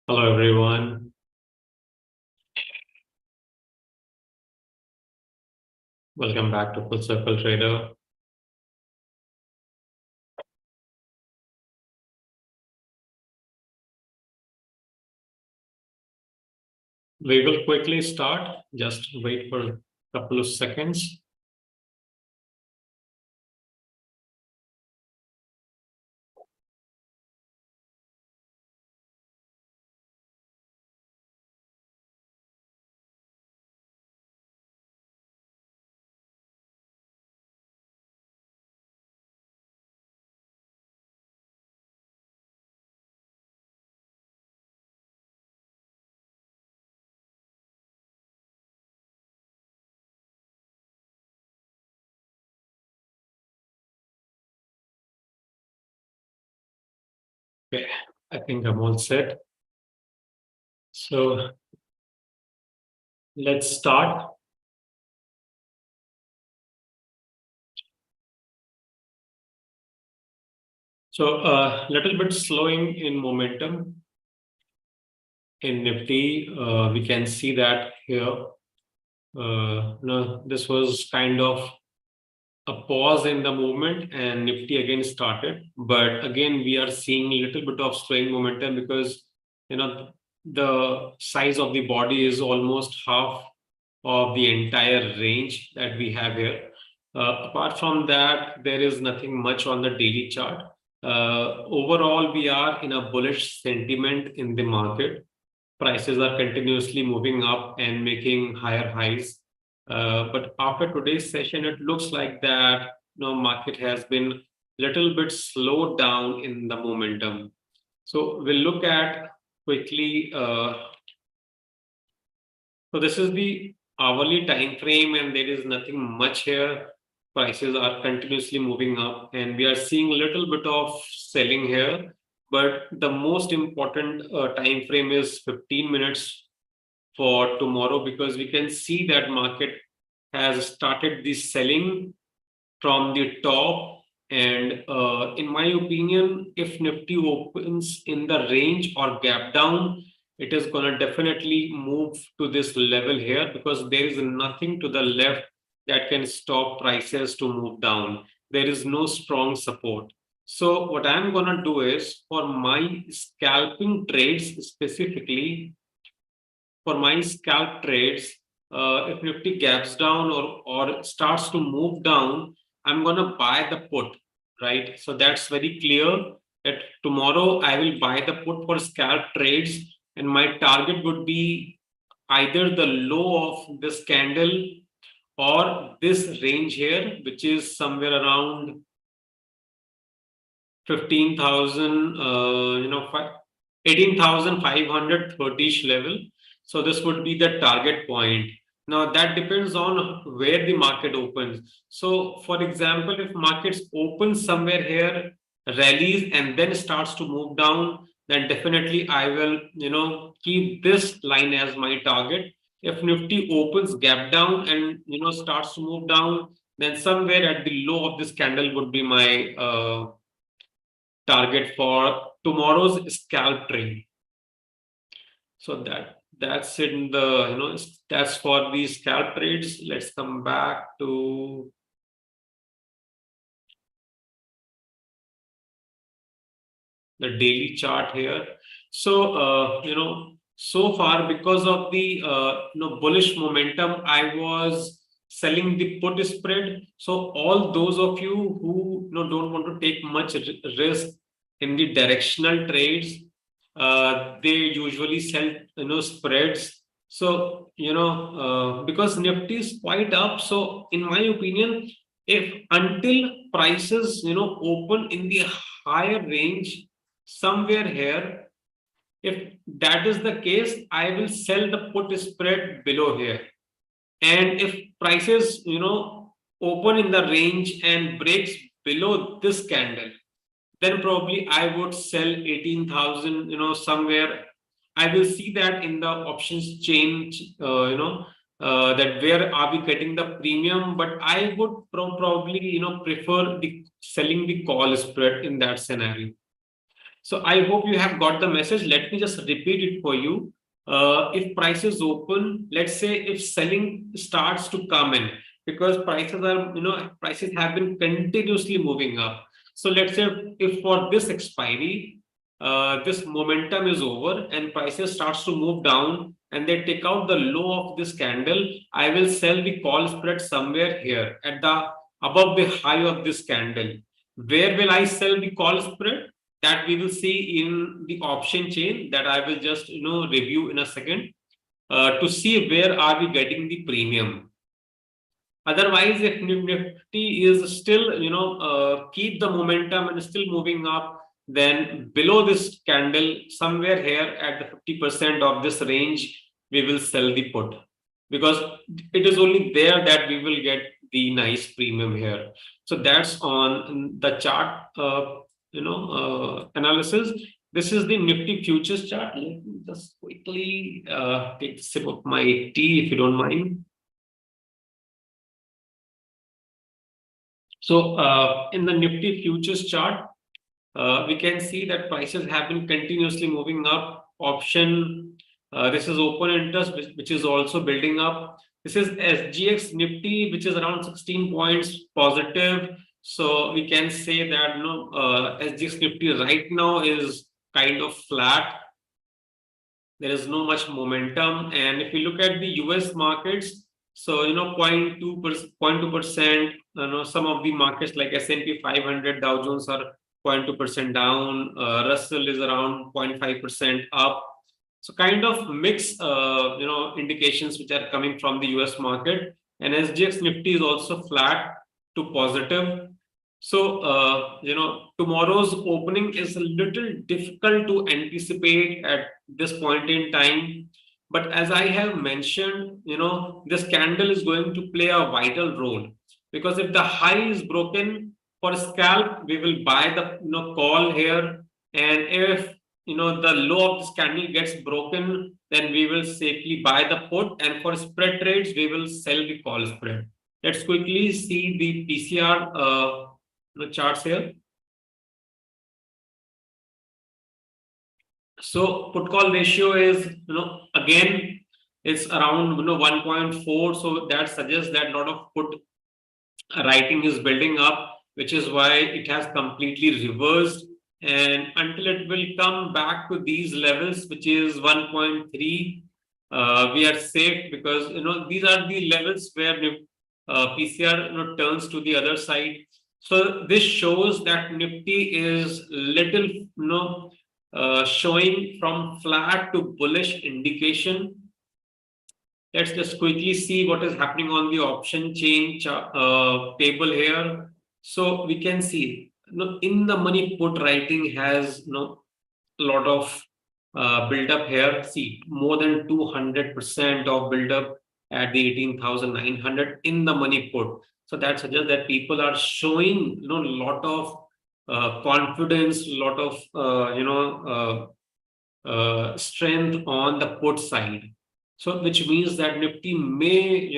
Hello, everyone. Welcome back to Full Circle Trader. We will quickly start. Just wait for a couple of seconds. Okay, I think I'm all set. So let's start. So a little bit slowing in momentum in Nifty. We can see that here. This was kind of a pause in the movement and Nifty again started. But again, we are seeing a little bit of slowing momentum because, the size of the body is almost half of the entire range that we have here. Apart from that, there is nothing much on the daily chart. Overall, we are in a bullish sentiment in the market. Prices are continuously moving up and making higher highs. But after today's session, it looks like that market has been a little bit slowed down in the momentum. So we'll look at quickly. So this is the hourly time frame, and there is nothing much here. Prices are continuously moving up, and we are seeing a little bit of selling here. But the most important time frame is 15 minutes for tomorrow, because we can see that market has started the selling from the top. And in my opinion, if Nifty opens in the range or gap down, it is going to definitely move to this level here, because there is nothing to the left that can stop prices to move down. There is no strong support. So what I'm going to do is, for my scalping trades specifically, for my scalp trades, if Nifty gaps down or starts to move down, I'm going to buy the put, right? So that's very clear that tomorrow I will buy the put for scalp trades, and my target would be either the low of this candle or this range here, which is somewhere around 15,000, 18,530-ish level. So this would be the target point. Now that depends on where the market opens. So for example, if markets open somewhere here, rallies, and then starts to move down, then definitely I will, keep this line as my target. If Nifty opens gap down and, starts to move down, then somewhere at the low of this candle would be my target for tomorrow's scalp trade. So that's in the that's for the scalp trades. Let's come back to the daily chart here. So so far, because of the bullish momentum, I was selling the put spread. So all those of you who don't want to take much risk in the directional trades, they usually sell spreads. So because Nifty is quite up, so in my opinion, if until prices open in the higher range somewhere here, if that is the case, I will sell the put spread below here. And if prices open in the range and breaks below this candle, then probably I would sell 18,000, somewhere. I will see that in the options change, that where are we getting the premium, but I would probably, prefer the selling the call spread in that scenario. So I hope you have got the message. Let me just repeat it for you. If prices open, let's say if selling starts to come in, because prices have been continuously moving up. So let's say if for this expiry, this momentum is over and prices starts to move down and they take out the low of this candle, I will sell the call spread somewhere here at the above the high of this candle. Where will I sell the call spread? That we will see in the option chain that I will just review in a second to see where are we getting the premium. Otherwise, if Nifty is still keep the momentum and still moving up, then below this candle somewhere here at the 50% of this range, we will sell the put, because it is only there that we will get the nice premium here. So that's on the chart analysis. This is the Nifty futures chart. Let me just quickly take a sip of my tea, if you don't mind. So in the Nifty futures chart, we can see that prices have been continuously moving up. Option, this is open interest, which is also building up. This is SGX Nifty, which is around 16 points positive. So we can say that SGX Nifty right now is kind of flat. There is no much momentum. And if you look at the US markets, so 0.2%, some of the markets like S&P 500, Dow Jones are 0.2% down. Russell is around 0.5% up. So kind of mixed, indications which are coming from the US market. And SGX Nifty is also flat to positive. So, tomorrow's opening is a little difficult to anticipate at this point in time. But as I have mentioned, this candle is going to play a vital role, because if the high is broken for scalp, we will buy the call here. And if the low of this candle gets broken, then we will safely buy the put. And for spread trades, we will sell the call spread. Let's quickly see the PCR charts here. So put call ratio is again it's around 1.4. So that suggests that a lot of put writing is building up, which is why it has completely reversed. And until it will come back to these levels, which is 1.3, we are safe, because these are the levels where PCR turns to the other side. So this shows that Nifty is little showing from flat to bullish indication. Let's just quickly see what is happening on the option chain table here. So we can see in the money put writing has a lot of build up here. See, more than 200% of build up at the 18,900 in the money put. So that suggests that people are showing a lot of confidence, a lot of strength on the put side. So which means that Nifty may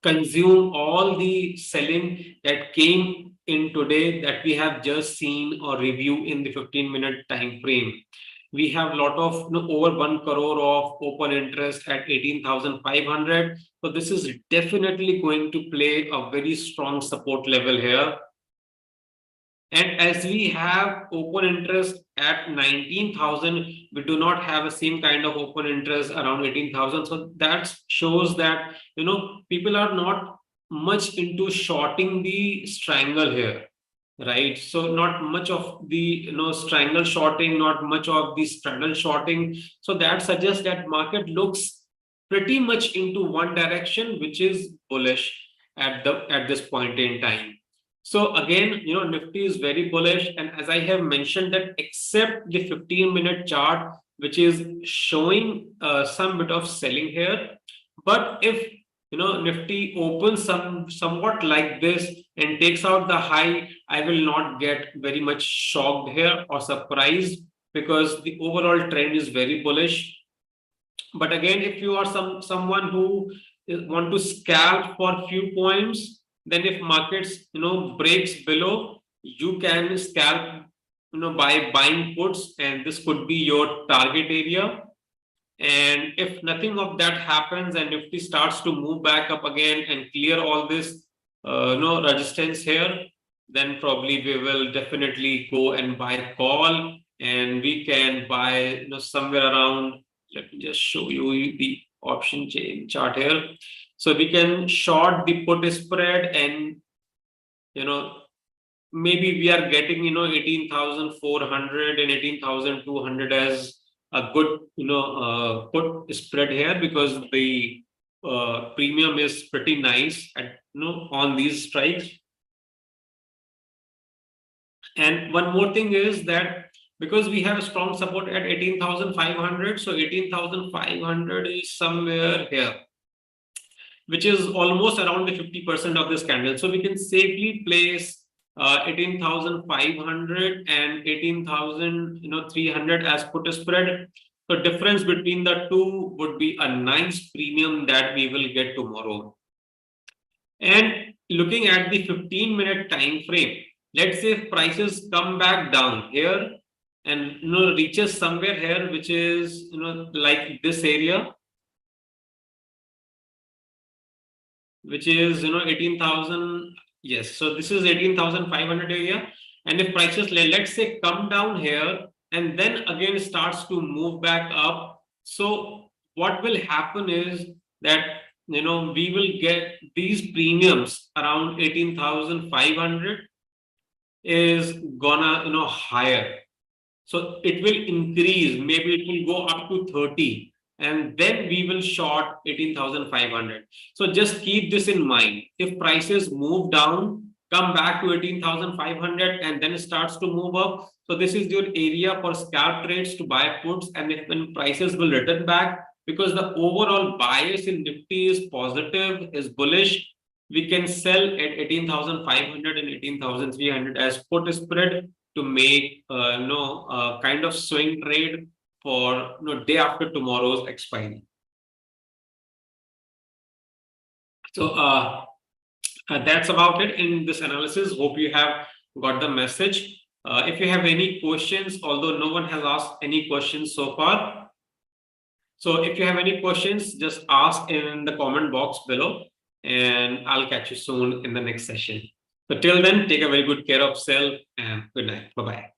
consume all the selling that came in today that we have just seen or review in the 15-minute time frame. We have a lot of over 1 crore of open interest at 18,500. So this is definitely going to play a very strong support level here. And as we have open interest at 19,000, we do not have the same kind of open interest around 18,000. So that shows that people are not much into shorting the strangle here, right? So not much of the strangle shorting, not much of the straddle shorting. So that suggests that market looks pretty much into one direction, which is bullish at this point in time. So again, Nifty is very bullish, and as I have mentioned that except the 15-minute chart, which is showing some bit of selling here, but if Nifty opens somewhat like this and takes out the high, I will not get very much shocked here or surprised, because the overall trend is very bullish. But again, if you are someone who want to scalp for few points, then if markets breaks below, you can scalp by buying puts, and this could be your target area. And if nothing of that happens and Nifty starts to move back up again and clear all this resistance here, then probably we will definitely go and buy call, and we can buy somewhere around, let me just show you the option chain chart here. So we can short the put spread, and maybe we are getting 18,400 and 18,200 as a good put spread here, because the premium is pretty nice at on these strikes. And one more thing is that because we have a strong support at 18,500, so 18,500 is somewhere here, which is almost around the 50% of this candle. So we can safely place 18,500 and 18,300 as put spread. So difference between the two would be a nice premium that we will get tomorrow. And looking at the 15-minute time frame, let's say if prices come back down here and reaches somewhere here, which is like this area, which is 18,000. Yes, so this is 18,500 area. And if prices, let's say, come down here and then again starts to move back up, so what will happen is that we will get these premiums around 18,500 is gonna higher. So it will increase, maybe it will go up to 30, and then we will short 18,500. So just keep this in mind. If prices move down, come back to 18,500 and then it starts to move up, so this is your area for scalp trades to buy puts. And if when prices will return back, because the overall bias in Nifty is positive, is bullish, we can sell at 18,500 and 18,300 as put spread to make kind of swing trade for day after tomorrow's expiry. So that's about it in this analysis. Hope you have got the message. If you have any questions, although no one has asked any questions so far, so if you have any questions, just ask in the comment box below, and I'll catch you soon in the next session. So till then, take a very good care of self, and good night. Bye-bye.